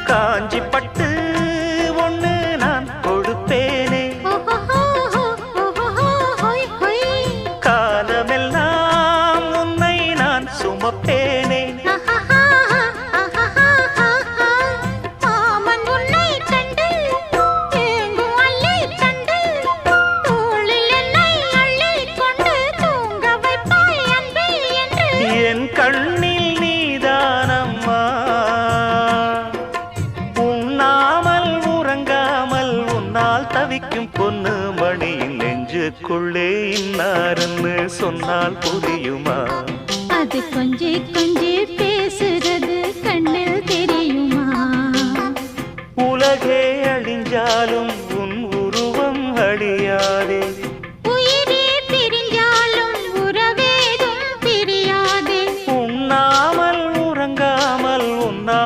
காஞ்சி பட்டு ஒண்ணு நான் கொடுப்பேனே, காலமெல்லாம் உன்னை நான் சுமப்பேனே. என் கண்ணில் நீதானம்மா, உண்ணாமல் உறங்காமல் உன்னால் தவிக்கும் பொண்ணு மணியின் நெஞ்சுக்குள்ளே இன்னாருன்னு சொன்னால் புரியுமா? அது கொஞ்சி கொஞ்சி பேசுறது கண்ணில் தெரியுமா? உலகே அழிஞ்சாலும்